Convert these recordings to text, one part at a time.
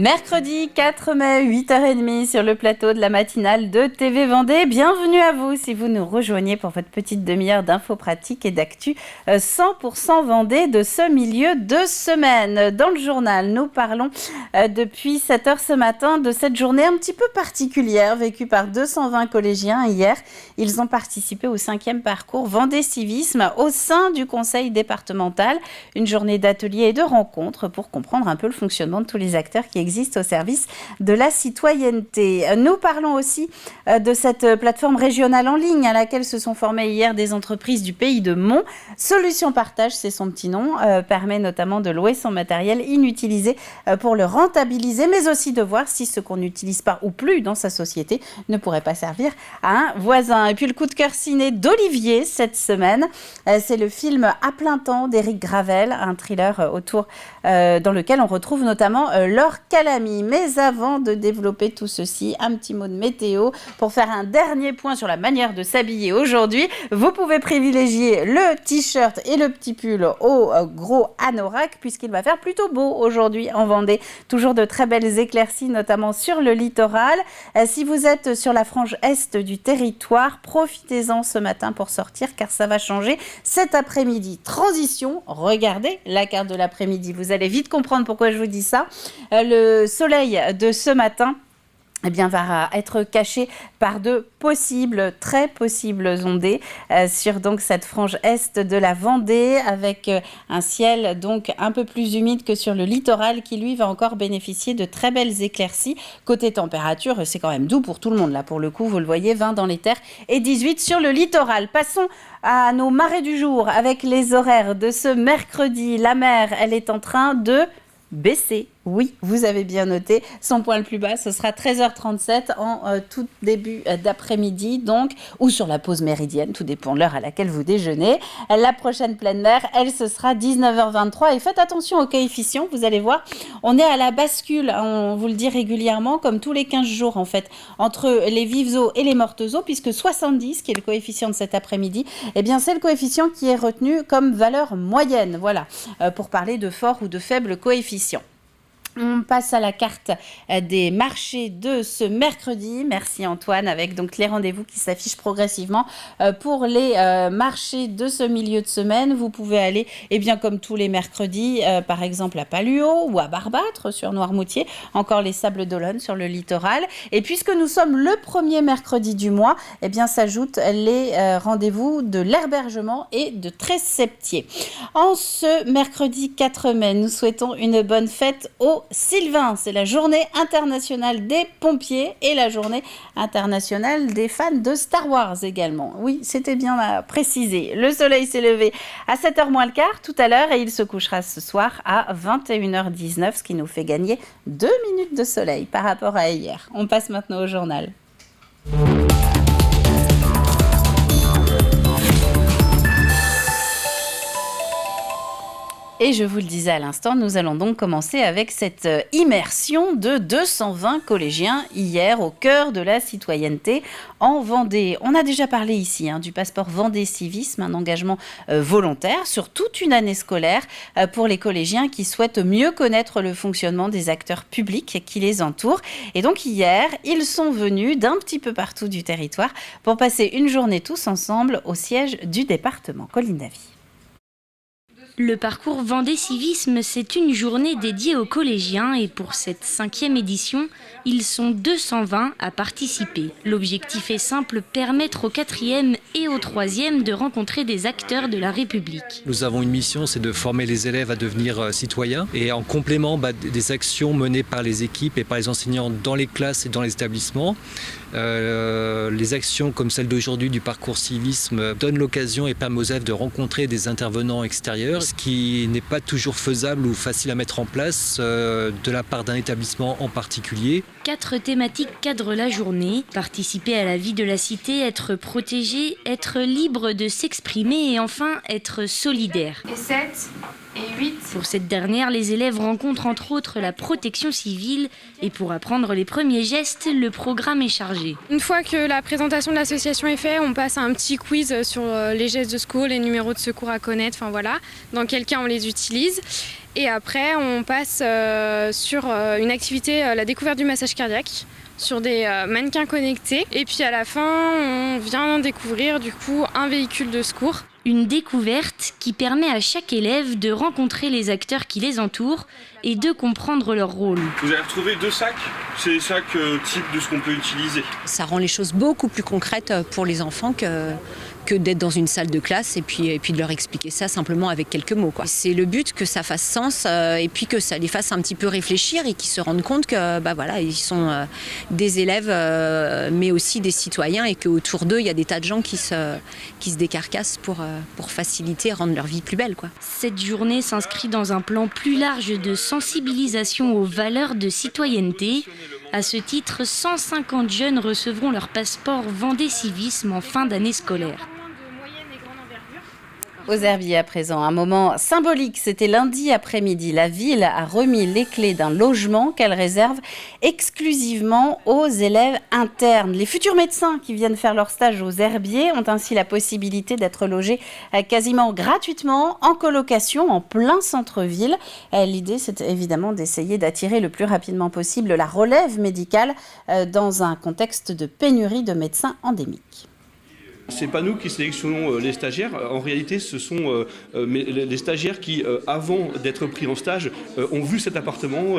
Mercredi 4 mai, 8h30 sur le plateau de la matinale de TV Vendée. Bienvenue à vous si vous nous rejoignez pour votre petite demi-heure d'infos pratiques et d'actu 100% Vendée de ce milieu de semaine. Dans le journal, nous parlons depuis 7h ce matin de cette journée un petit peu particulière vécue par 220 collégiens hier. Ils ont participé au 5e parcours Vendée Civisme au sein du conseil départemental. Une journée d'ateliers et de rencontres pour comprendre un peu le fonctionnement de tous les acteurs qui existent au service de la citoyenneté. Nous parlons aussi de cette plateforme régionale en ligne à laquelle se sont formées hier des entreprises du pays de Mont. Solution Partage, c'est son petit nom, permet notamment de louer son matériel inutilisé pour le rentabiliser, mais aussi de voir si ce qu'on n'utilise pas ou plus dans sa société ne pourrait pas servir à un voisin. Et puis le coup de cœur ciné d'Olivier cette semaine, c'est le film À plein temps d'Éric Gravel, un thriller dans lequel on retrouve notamment Laure Calamy. Mais avant de développer tout ceci, un petit mot de météo pour faire un dernier point sur la manière de s'habiller aujourd'hui. Vous pouvez privilégier le t-shirt et le petit pull au gros anorak puisqu'il va faire plutôt beau aujourd'hui en Vendée. Toujours de très belles éclaircies, notamment sur le littoral. Si vous êtes sur la frange est du territoire, profitez-en ce matin pour sortir car ça va changer cet après-midi. Transition, regardez la carte de l'après-midi. Vous allez vite comprendre pourquoi je vous dis ça. Le soleil de ce matin va être caché par de très possibles ondées sur donc cette frange est de la Vendée avec un ciel donc un peu plus humide que sur le littoral qui lui va encore bénéficier de très belles éclaircies. Côté température, c'est quand même doux pour tout le monde là pour le coup, vous le voyez, 20 dans les terres et 18 sur le littoral. Passons à nos marées du jour avec les horaires de ce mercredi. La mer, elle est en train de baisser. Oui, vous avez bien noté. Son point le plus bas, ce sera 13h37 en tout début d'après-midi, donc, ou sur la pause méridienne, tout dépend de l'heure à laquelle vous déjeunez. La prochaine pleine mer, elle, ce sera 19h23. Et faites attention aux coefficients, vous allez voir, on est à la bascule, on vous le dit régulièrement, comme tous les 15 jours en fait, entre les vives eaux et les mortes eaux, puisque 70, qui est le coefficient de cet après-midi, eh bien c'est le coefficient qui est retenu comme valeur moyenne, voilà, pour parler de fort ou de faible coefficient. On passe à la carte des marchés de ce mercredi. Merci Antoine, avec donc les rendez-vous qui s'affichent progressivement pour les marchés de ce milieu de semaine. Vous pouvez aller, comme tous les mercredis, par exemple à Palluau ou à Barbâtre sur Noirmoutier, encore les Sables d'Olonne sur le littoral. Et puisque nous sommes le premier mercredi du mois, s'ajoutent les rendez-vous de l'Herbergement et de Tresseptier. En ce mercredi 4 mai, nous souhaitons une bonne fête aux Sylvain, c'est la journée internationale des pompiers et la journée internationale des fans de Star Wars également. Oui, c'était bien précisé. Le soleil s'est levé à 7h moins le quart tout à l'heure et il se couchera ce soir à 21h19, ce qui nous fait gagner 2 minutes de soleil par rapport à hier. On passe maintenant au journal. Et je vous le disais à l'instant, nous allons donc commencer avec cette immersion de 220 collégiens hier au cœur de la citoyenneté en Vendée. On a déjà parlé ici du passeport Vendée Civisme, un engagement volontaire sur toute une année scolaire pour les collégiens qui souhaitent mieux connaître le fonctionnement des acteurs publics qui les entourent. Et donc hier, ils sont venus d'un petit peu partout du territoire pour passer une journée tous ensemble au siège du département. Colline Davy. Le parcours Vendée Civisme, c'est une journée dédiée aux collégiens et pour cette 5e édition, ils sont 220 à participer. L'objectif est simple, permettre aux 4e et aux 3e de rencontrer des acteurs de la République. Nous avons une mission, c'est de former les élèves à devenir citoyens et en complément des actions menées par les équipes et par les enseignants dans les classes et dans les établissements. Les actions comme celle d'aujourd'hui du parcours civisme donnent l'occasion et permettent aux élèves de rencontrer des intervenants extérieurs, ce qui n'est pas toujours faisable ou facile à mettre en place de la part d'un établissement en particulier. 4 thématiques cadrent la journée: participer à la vie de la cité, être protégé, être libre de s'exprimer et enfin être solidaire. Et 7, et 8. Pour cette dernière, les élèves rencontrent entre autres la protection civile et pour apprendre les premiers gestes, le programme est chargé. Une fois que la présentation de l'association est faite, on passe à un petit quiz sur les gestes de secours, les numéros de secours à connaître, enfin voilà, dans quel cas on les utilise. Et après, on passe sur une activité, la découverte du massage cardiaque, sur des mannequins connectés. Et puis à la fin, on vient découvrir du coup un véhicule de secours. Une découverte qui permet à chaque élève de rencontrer les acteurs qui les entourent et de comprendre leur rôle. Vous avez retrouvé 2 sacs, c'est les sacs type de ce qu'on peut utiliser. Ça rend les choses beaucoup plus concrètes pour les enfants que d'être dans une salle de classe et puis de leur expliquer ça simplement avec quelques mots, quoi. C'est le but que ça fasse sens et puis que ça les fasse un petit peu réfléchir et qu'ils se rendent compte que voilà, ils sont des élèves mais aussi des citoyens et qu'autour d'eux il y a des tas de gens qui se décarcassent pour faciliter et rendre leur vie plus belle, quoi. Cette journée s'inscrit dans un plan plus large de sensibilisation aux valeurs de citoyenneté. À ce titre, 150 jeunes recevront leur passeport Vendée Civisme en fin d'année scolaire. Aux herbiers à présent, un moment symbolique, c'était lundi après-midi. La ville a remis les clés d'un logement qu'elle réserve exclusivement aux élèves internes. Les futurs médecins qui viennent faire leur stage aux herbiers ont ainsi la possibilité d'être logés quasiment gratuitement en colocation en plein centre-ville. L'idée, c'est évidemment d'essayer d'attirer le plus rapidement possible la relève médicale dans un contexte de pénurie de médecins endémique. C'est pas nous qui sélectionnons les stagiaires. En réalité, ce sont les stagiaires qui, avant d'être pris en stage, ont vu cet appartement,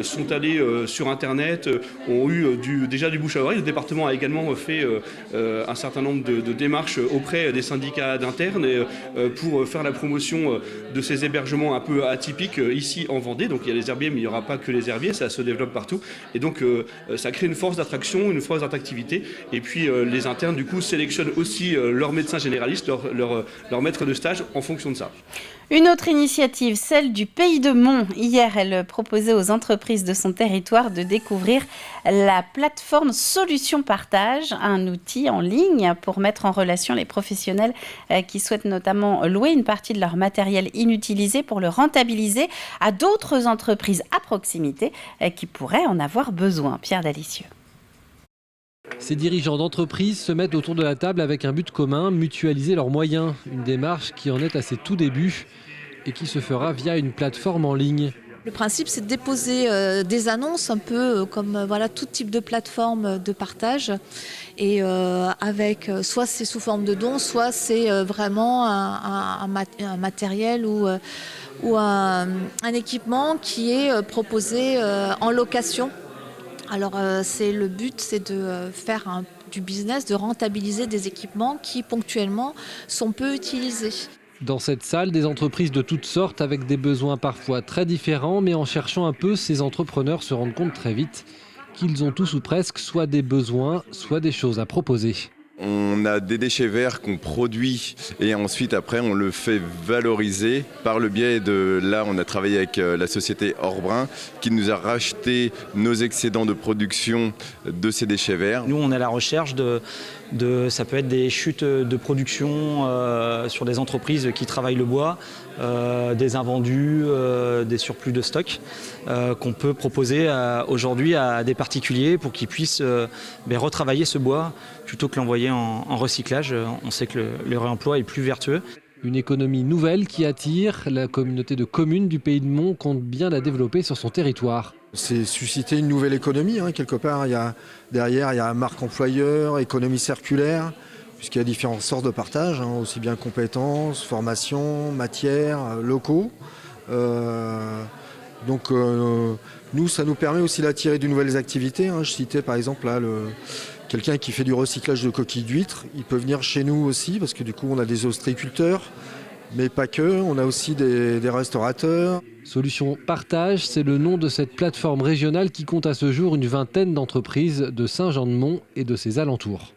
sont allés sur Internet, ont eu déjà du bouche à oreille. Le département a également fait un certain nombre de démarches auprès des syndicats d'internes pour faire la promotion de ces hébergements un peu atypiques ici en Vendée. Donc il y a les herbiers, mais il n'y aura pas que les herbiers, ça se développe partout. Et donc ça crée une force d'attraction, une force d'attractivité. Et puis les internes, du coup, sélectionnent aussi leur médecin généraliste, leur maître de stage en fonction de ça. Une autre initiative, celle du Pays de Mont. Hier, elle proposait aux entreprises de son territoire de découvrir la plateforme Solutions Partage, un outil en ligne pour mettre en relation les professionnels qui souhaitent notamment louer une partie de leur matériel inutilisé pour le rentabiliser à d'autres entreprises à proximité qui pourraient en avoir besoin. Pierre Dalicieux. Ces dirigeants d'entreprise se mettent autour de la table avec un but commun, mutualiser leurs moyens. Une démarche qui en est à ses tout débuts et qui se fera via une plateforme en ligne. Le principe, c'est de déposer des annonces un peu comme tout type de plateforme de partage. Et avec soit c'est sous forme de dons, soit c'est vraiment un matériel ou un équipement qui est proposé en location. Alors le but, c'est de faire du business, de rentabiliser des équipements qui ponctuellement sont peu utilisés. Dans cette salle, des entreprises de toutes sortes avec des besoins parfois très différents, mais en cherchant un peu, ces entrepreneurs se rendent compte très vite qu'ils ont tous ou presque soit des besoins, soit des choses à proposer. On a des déchets verts qu'on produit et ensuite après on le fait valoriser par le biais de, là on a travaillé avec la société Orbrun qui nous a racheté nos excédents de production de ces déchets verts. Nous on est à la recherche ça peut être des chutes de production sur des entreprises qui travaillent le bois, des invendus, des surplus de stock qu'on peut proposer aujourd'hui à des particuliers pour qu'ils puissent retravailler ce bois plutôt que l'envoyer en recyclage. On sait que le réemploi est plus vertueux. Une économie nouvelle qui attire. La communauté de communes du Pays de Mont compte bien la développer sur son territoire. C'est susciter une nouvelle économie, quelque part. Derrière, il y a un marque employeur, économie circulaire, puisqu'il y a différentes sortes de partage, aussi bien compétences, formations, matières, locaux. Donc nous, ça nous permet aussi d'attirer de nouvelles activités. Je citais par exemple là, quelqu'un qui fait du recyclage de coquilles d'huîtres. Il peut venir chez nous aussi, parce que du coup on a des ostréiculteurs, mais pas que, on a aussi des restaurateurs. Solutions Partage, c'est le nom de cette plateforme régionale qui compte à ce jour une vingtaine d'entreprises de Saint-Jean-de-Mont et de ses alentours.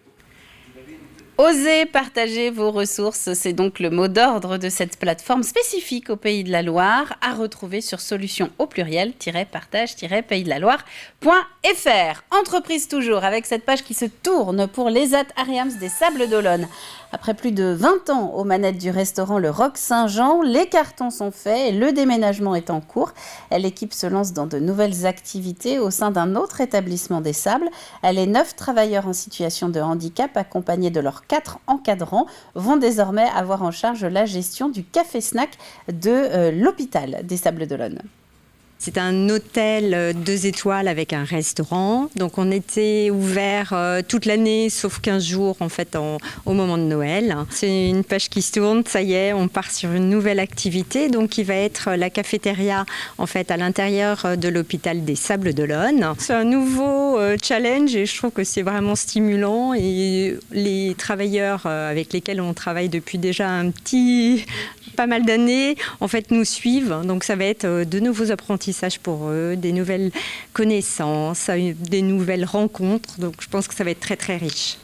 Osez partager vos ressources, c'est donc le mot d'ordre de cette plateforme spécifique au Pays de la Loire, à retrouver sur solution au pluriel-partage-pays-de-la-Loire.fr. Entreprise toujours, avec cette page qui se tourne pour l'ESAT Ariams des Sables d'Olonne. Après plus de 20 ans aux manettes du restaurant Le Roc Saint-Jean, les cartons sont faits et le déménagement est en cours. L'équipe se lance dans de nouvelles activités au sein d'un autre établissement des Sables. Les 9 travailleurs en situation de handicap, accompagnés de leurs 4 encadrants, vont désormais avoir en charge la gestion du café-snack de l'hôpital des Sables d'Olonne. C'est un hôtel 2 étoiles avec un restaurant. Donc on était ouvert toute l'année, sauf 15 jours en fait au moment de Noël. C'est une page qui se tourne, ça y est, on part sur une nouvelle activité, donc qui va être la cafétéria en fait à l'intérieur de l'hôpital des Sables d'Olonne. C'est un nouveau challenge et je trouve que c'est vraiment stimulant. Et les travailleurs avec lesquels on travaille depuis déjà pas mal d'années, en fait, nous suivent. Donc, ça va être de nouveaux apprentissages pour eux, des nouvelles connaissances, des nouvelles rencontres. Donc, je pense que ça va être très, très riche.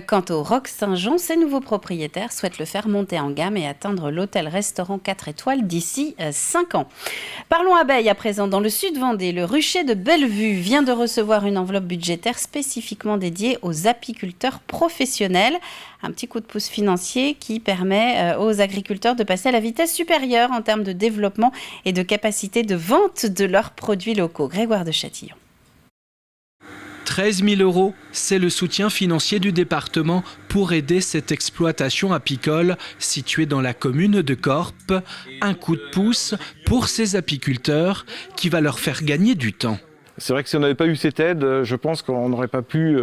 Quant au Roc Saint-Jean, ses nouveaux propriétaires souhaitent le faire monter en gamme et atteindre l'hôtel-restaurant 4 étoiles d'ici 5 ans. Parlons abeilles à présent. Dans le sud Vendée, le rucher de Bellevue vient de recevoir une enveloppe budgétaire spécifiquement dédiée aux apiculteurs professionnels. Un petit coup de pouce financier qui permet aux agriculteurs de passer à la vitesse supérieure en termes de développement et de capacité de vente de leurs produits locaux. Grégoire de Châtillon. 13 000 €, c'est le soutien financier du département pour aider cette exploitation apicole située dans la commune de Corpe. Un coup de pouce pour ces apiculteurs qui va leur faire gagner du temps. C'est vrai que si on n'avait pas eu cette aide, je pense qu'on n'aurait pas pu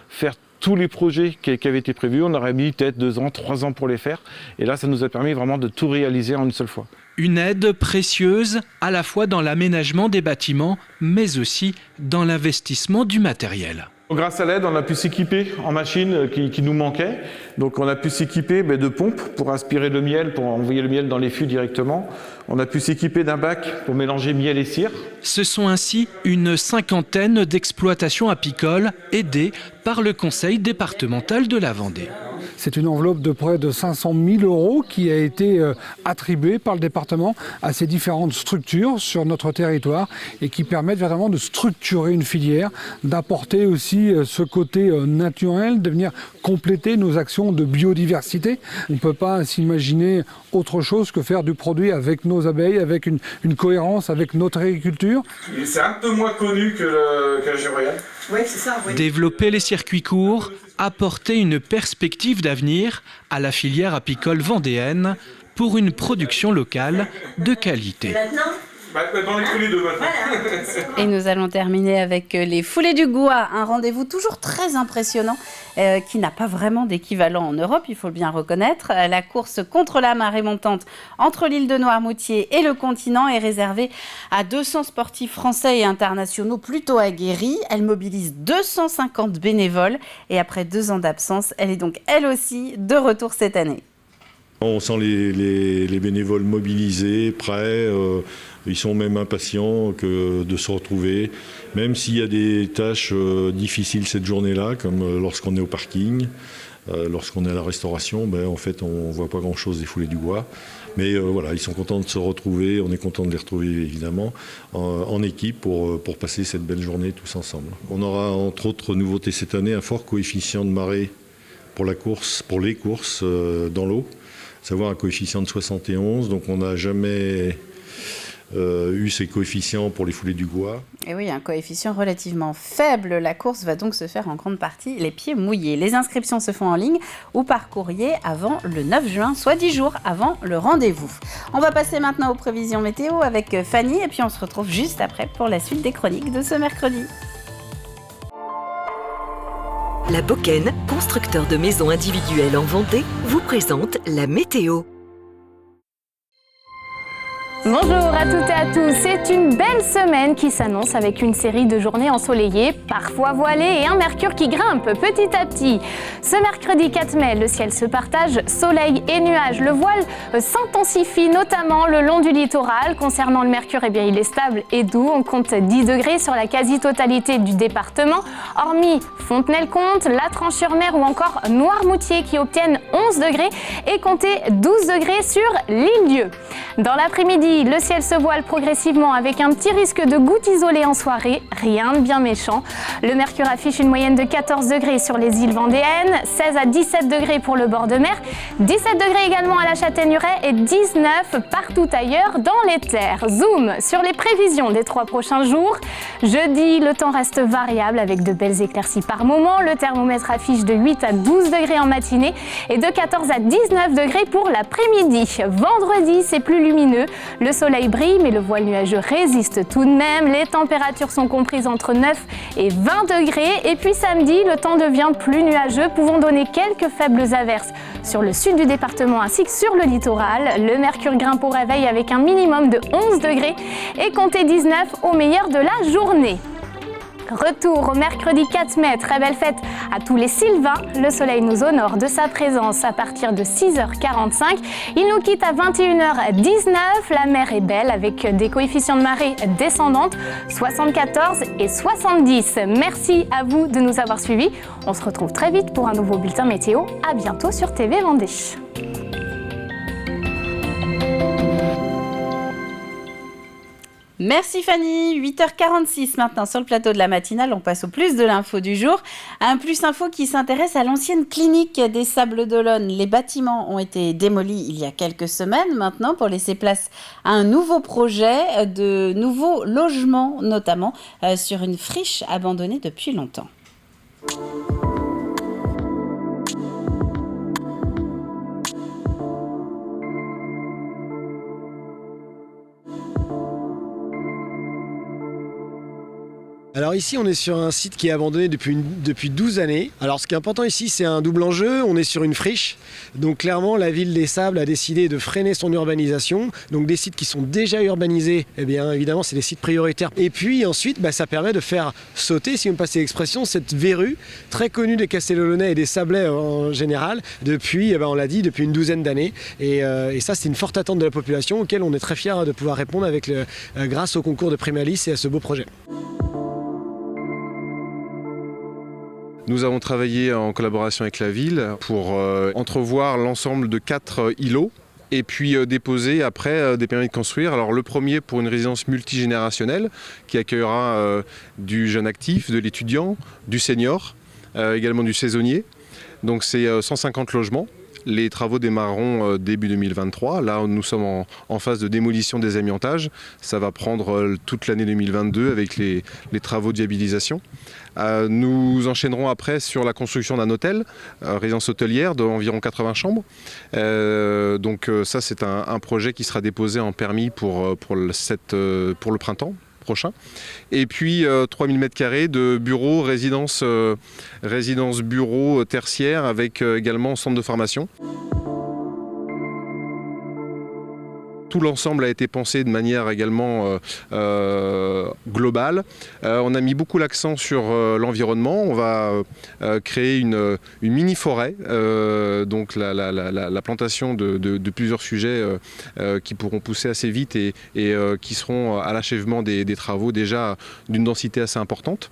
faire tous les projets qui avaient été prévus. On aurait mis peut-être 2 ans, 3 ans pour les faire. Et là, ça nous a permis vraiment de tout réaliser en une seule fois. Une aide précieuse à la fois dans l'aménagement des bâtiments, mais aussi dans l'investissement du matériel. Grâce à l'aide, on a pu s'équiper en machines qui nous manquaient. Donc on a pu s'équiper de pompes pour aspirer le miel, pour envoyer le miel dans les fûts directement. On a pu s'équiper d'un bac pour mélanger miel et cire. Ce sont ainsi une 50aine d'exploitations apicoles aidées par le conseil départemental de la Vendée. C'est une enveloppe de près de 500 000 € qui a été attribuée par le département à ces différentes structures sur notre territoire et qui permettent vraiment de structurer une filière, d'apporter aussi ce côté naturel, de venir compléter nos actions de biodiversité. On ne peut pas s'imaginer autre chose que faire du produit avec nos abeilles, avec une cohérence avec notre agriculture. C'est un peu moins connu que la géroïade. Oui, c'est ça, oui. Développer les circuits courts, apporter une perspective d'avenir à la filière apicole vendéenne pour une production locale de qualité. Et maintenant ? Dans les foulées de maintenant. Et nous allons terminer avec les foulées du Goua, un rendez-vous toujours très impressionnant qui n'a pas vraiment d'équivalent en Europe, il faut bien reconnaître. La course contre la marée montante entre l'île de Noirmoutier et le continent est réservée à 200 sportifs français et internationaux plutôt aguerris. Elle mobilise 250 bénévoles et après 2 ans d'absence, elle est donc elle aussi de retour cette année. On sent les bénévoles mobilisés, prêts, ils sont même impatients de se retrouver, même s'il y a des tâches difficiles cette journée-là, comme lorsqu'on est au parking, lorsqu'on est à la restauration, en fait on ne voit pas grand-chose des foulées du Goua. Mais voilà, ils sont contents de se retrouver, on est content de les retrouver évidemment en équipe pour passer cette belle journée tous ensemble. On aura entre autres nouveautés cette année un fort coefficient de marée pour les courses dans l'eau. Savoir un coefficient de 71, donc on n'a jamais eu ces coefficients pour les foulées du Goua. Et oui, un coefficient relativement faible. La course va donc se faire en grande partie les pieds mouillés. Les inscriptions se font en ligne ou par courrier avant le 9 juin, soit 10 jours avant le rendez-vous. On va passer maintenant aux prévisions météo avec Fanny et puis on se retrouve juste après pour la suite des chroniques de ce mercredi. La Bocken, constructeur de maisons individuelles en Vendée, vous présente la météo. Bonjour à toutes et à tous, c'est une belle semaine qui s'annonce avec une série de journées ensoleillées, parfois voilées et un mercure qui grimpe petit à petit. Ce mercredi 4 mai, le ciel se partage, soleil et nuages. Le voile s'intensifie notamment le long du littoral. Concernant le mercure, eh bien, il est stable et doux. On compte 10 degrés sur la quasi-totalité du département, hormis Fontenay-le-Comte, La Tranche-sur-Mer ou encore Noirmoutier qui obtiennent 11 degrés et comptez 12 degrés sur l'île-Dieu. Dans l'après-midi, le ciel se voile progressivement avec un petit risque de gouttes isolées en soirée, rien de bien méchant. Le mercure affiche une moyenne de 14 degrés sur les îles vendéennes, 16 à 17 degrés pour le bord de mer, 17 degrés également à la Châtaigneraie et 19 partout ailleurs dans les terres. Zoom sur les prévisions des 3 prochains jours. Jeudi, le temps reste variable avec de belles éclaircies par moment. Le thermomètre affiche de 8 à 12 degrés en matinée et de 14 à 19 degrés pour l'après-midi. Vendredi, c'est plus lumineux. Le soleil brille, mais le voile nuageux résiste tout de même. Les températures sont comprises entre 9 et 20 degrés. Et puis samedi, le temps devient plus nuageux, pouvant donner quelques faibles averses sur le sud du département ainsi que sur le littoral. Le mercure grimpe au réveil avec un minimum de 11 degrés et comptez 19 au meilleur de la journée. Retour au mercredi 4 mai, très belle fête à tous les Sylvains. Le soleil nous honore de sa présence à partir de 6h45. Il nous quitte à 21h19. La mer est belle avec des coefficients de marée descendantes, 74 et 70. Merci à vous de nous avoir suivis. On se retrouve très vite pour un nouveau bulletin météo. À bientôt sur TV Vendée. Merci Fanny, 8h46 maintenant sur le plateau de la matinale, on passe au plus de l'info du jour. Un plus info qui s'intéresse à l'ancienne clinique des Sables d'Olonne. Les bâtiments ont été démolis il y a quelques semaines maintenant pour laisser place à un nouveau projet de nouveaux logements, notamment sur une friche abandonnée depuis longtemps. Alors ici, on est sur un site qui est abandonné depuis 12 années. Alors ce qui est important ici, c'est un double enjeu. On est sur une friche. Donc clairement, la ville des Sables a décidé de freiner son urbanisation. Donc des sites qui sont déjà urbanisés, eh bien évidemment, c'est des sites prioritaires. Et puis ensuite, ça permet de faire sauter, si vous me passez l'expression, cette verrue très connue des Castellolonnais et des Sablais en général, depuis, on l'a dit, depuis une douzaine d'années. Et ça, c'est une forte attente de la population auquel on est très fiers de pouvoir répondre grâce au concours de Primalis et à ce beau projet. Nous avons travaillé en collaboration avec la ville pour entrevoir l'ensemble de 4 îlots et puis déposer après des permis de construire. Alors le premier pour une résidence multigénérationnelle qui accueillera du jeune actif, de l'étudiant, du senior, également du saisonnier. Donc c'est 150 logements. Les travaux démarreront début 2023. Là, nous sommes en phase de démolition des amiantages. Ça va prendre toute l'année 2022 avec les travaux de viabilisation. Nous enchaînerons après sur la construction d'un hôtel, résidence hôtelière d'environ 80 chambres. Donc ça, c'est un projet qui sera déposé en permis pour le printemps prochain. Et puis 3000 m² de bureaux, résidence bureaux tertiaires avec également centre de formation. Tout l'ensemble a été pensé de manière également globale. On a mis beaucoup l'accent sur l'environnement. On va créer une mini-forêt, donc la plantation de plusieurs sujets qui pourront pousser assez vite et qui seront à l'achèvement des travaux déjà d'une densité assez importante.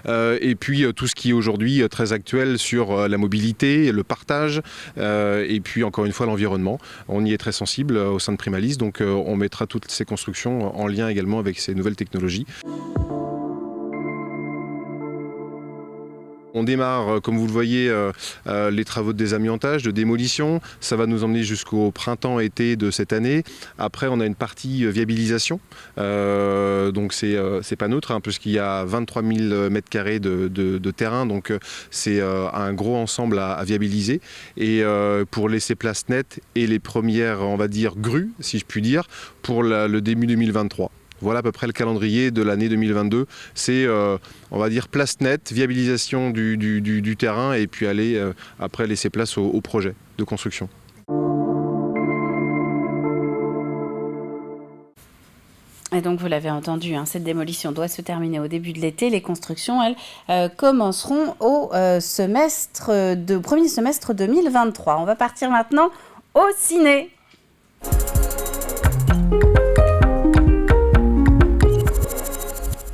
Et puis tout ce qui est aujourd'hui très actuel sur la mobilité, le partage et puis encore une fois l'environnement. On y est très sensible au sein de Primalis, donc on mettra toutes ces constructions en lien également avec ces nouvelles technologies. On démarre, comme vous le voyez, les travaux de désamiantage, de démolition. Ça va nous emmener jusqu'au printemps-été de cette année. Après, on a une partie viabilisation. Donc, c'est pas neutre, puisqu'il y a 23 000 m² de terrain. Donc, c'est un gros ensemble à viabiliser. Et pour laisser place nette et les premières, on va dire, grues, si je puis dire, pour le début 2023. Voilà à peu près le calendrier de l'année 2022. C'est, on va dire, place nette, viabilisation du terrain et puis aller après laisser place au projet de construction. Et donc, vous l'avez entendu, cette démolition doit se terminer au début de l'été. Les constructions, elles, commenceront au premier semestre 2023. On va partir maintenant au ciné.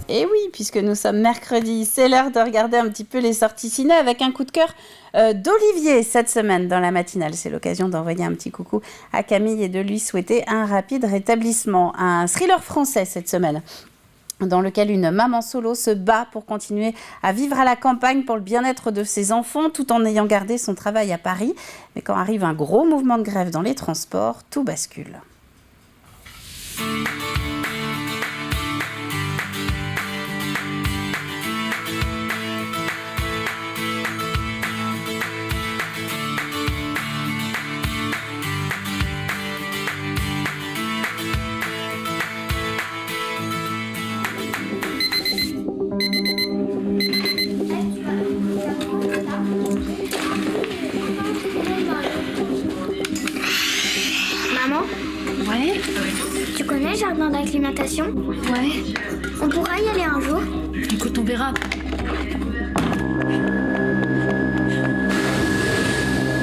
Et oui, puisque nous sommes mercredi, c'est l'heure de regarder un petit peu les sorties ciné avec un coup de cœur d'Olivier cette semaine dans la matinale. C'est l'occasion d'envoyer un petit coucou à Camille et de lui souhaiter un rapide rétablissement. Un thriller français cette semaine, dans lequel une maman solo se bat pour continuer à vivre à la campagne pour le bien-être de ses enfants, tout en ayant gardé son travail à Paris. Mais quand arrive un gros mouvement de grève dans les transports, tout bascule. Ouais. Tu connais le jardin d'acclimatation? Ouais. On pourra y aller un jour? Écoute, on verra.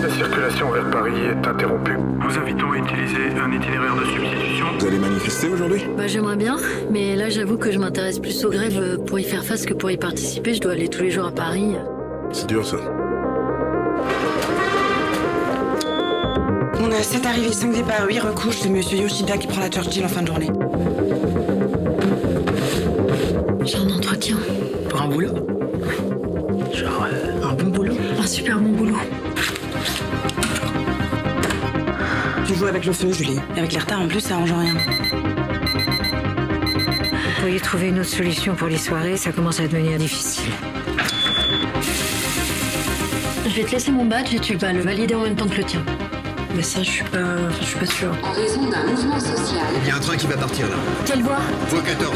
La circulation vers Paris est interrompue. Nous invitons à utiliser un itinéraire de substitution. Vous allez manifester aujourd'hui? J'aimerais bien, mais là j'avoue que je m'intéresse plus aux grèves pour y faire face que pour y participer. Je dois aller tous les jours à Paris. C'est dur ça. On a 7 arrivées, 5 départs, 8 recouches. C'est monsieur Yoshida qui prend la Churchill en fin de journée. J'ai un entretien. Pour un boulot? Genre un bon boulot. Un super bon boulot. Tu joues avec le feu, Julie. Et avec les retards en plus, ça arrange rien. Vous pourriez trouver une autre solution pour les soirées, ça commence à devenir difficile. Je vais te laisser mon badge et tu vas le valider en même temps que le tien. Mais ça, je suis pas sûre. En raison d'un mouvement social. Il y a un train qui va partir là. Quelle voie? Voie 14.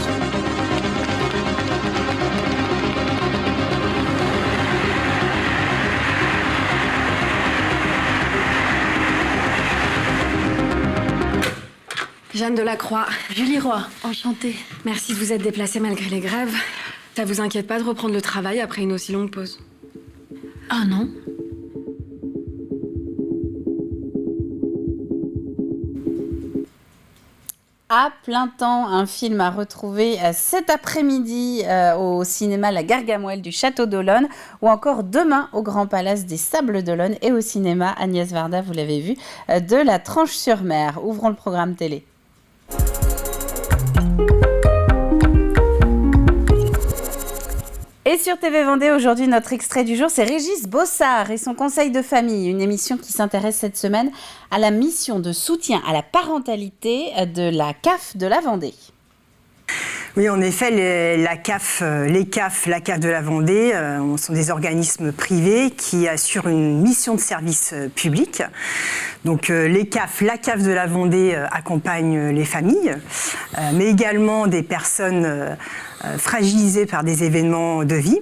Jeanne Delacroix. Julie Roy, enchantée. Merci de vous être déplacée malgré les grèves. Ça vous inquiète pas de reprendre le travail après une aussi longue pause? Ah non. À plein temps, un film à retrouver cet après-midi au cinéma La Gargamelle du Château d'Olonne ou encore demain au Grand Palace des Sables d'Olonne et au cinéma Agnès Varda, vous l'avez vu, de La Tranche-sur-Mer. Ouvrons le programme télé. Et sur TV Vendée, aujourd'hui, notre extrait du jour, c'est Régis Bossard et son conseil de famille, une émission qui s'intéresse cette semaine à la mission de soutien à la parentalité de la CAF de la Vendée. Oui, en effet, la CAF de la Vendée sont des organismes privés qui assurent une mission de service public. Donc la CAF de la Vendée accompagne les familles, mais également des personnes fragilisées par des événements de vie.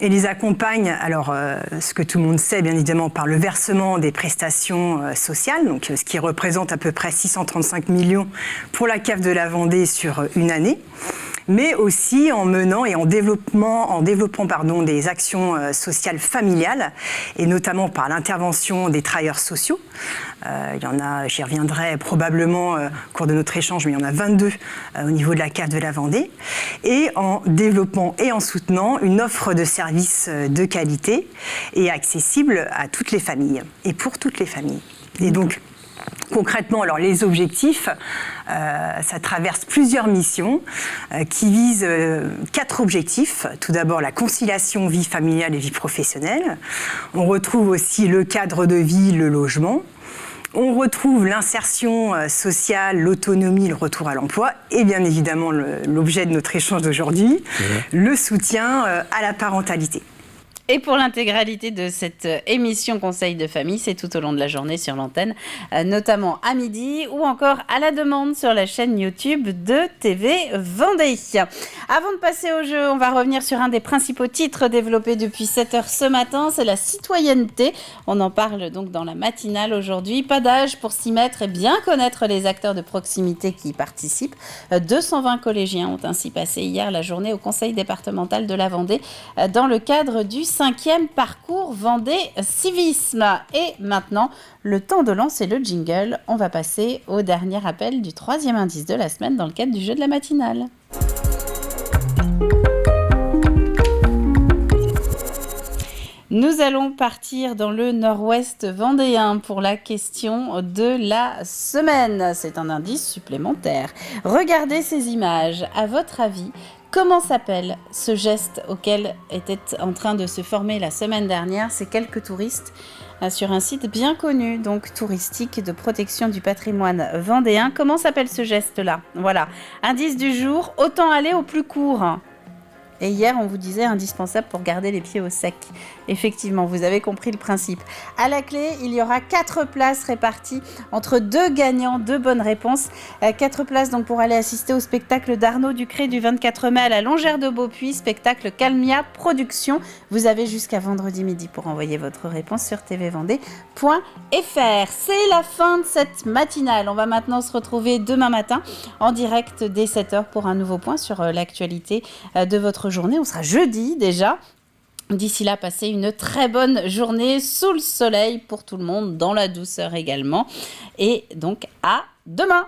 Et les accompagne, alors ce que tout le monde sait bien évidemment, par le versement des prestations sociales, donc ce qui représente à peu près 635 millions pour la CAF de la Vendée sur une année, mais aussi en menant et en développant des actions sociales familiales, et notamment par l'intervention des travailleurs sociaux. Il y en a, j'y reviendrai probablement au cours de notre échange, mais il y en a 22 au niveau de la CAF de la Vendée, et en développant et en soutenant une offre de services de qualité et accessible à toutes les familles, et pour toutes les familles. Et donc, concrètement, alors les objectifs, ça traverse plusieurs missions qui visent 4 objectifs. Tout d'abord, la conciliation vie familiale et vie professionnelle. On retrouve aussi le cadre de vie, le logement. On retrouve l'insertion sociale, l'autonomie, le retour à l'emploi et bien évidemment l'objet de notre échange d'aujourd'hui, le soutien à la parentalité. Et pour l'intégralité de cette émission Conseil de famille, c'est tout au long de la journée sur l'antenne, notamment à midi ou encore à la demande sur la chaîne YouTube de TV Vendée. Avant de passer au jeu, on va revenir sur un des principaux titres développés depuis 7h ce matin, c'est la citoyenneté. On en parle donc dans la matinale aujourd'hui. Pas d'âge pour s'y mettre et bien connaître les acteurs de proximité qui y participent. 220 collégiens ont ainsi passé hier la journée au Conseil départemental de la Vendée dans le cadre du 5e parcours Vendée Civisme. Et maintenant, le temps de lancer le jingle. On va passer au dernier appel du 3e indice de la semaine dans le cadre du jeu de la matinale. Nous allons partir dans le nord-ouest vendéen pour la question de la semaine. C'est un indice supplémentaire. Regardez ces images. À votre avis, comment s'appelle ce geste auquel était en train de se former la semaine dernière ces quelques touristes sur un site bien connu, donc touristique de protection du patrimoine vendéen? Comment s'appelle ce geste-là? Voilà, indice du jour, autant aller au plus court. Et hier, on vous disait indispensable pour garder les pieds au sec. Effectivement, vous avez compris le principe. À la clé, il y aura 4 places réparties entre 2 gagnants, 2 bonnes réponses. 4 places donc pour aller assister au spectacle d'Arnaud Ducré du 24 mai à la Longère de Beaupuy, spectacle Calmia Productions. Vous avez jusqu'à vendredi midi pour envoyer votre réponse sur tvvendée.fr. C'est la fin de cette matinale. On va maintenant se retrouver demain matin en direct dès 7h pour un nouveau point sur l'actualité de votre journée. On sera jeudi déjà. D'ici là, passez une très bonne journée sous le soleil pour tout le monde, dans la douceur également. Et donc, à demain!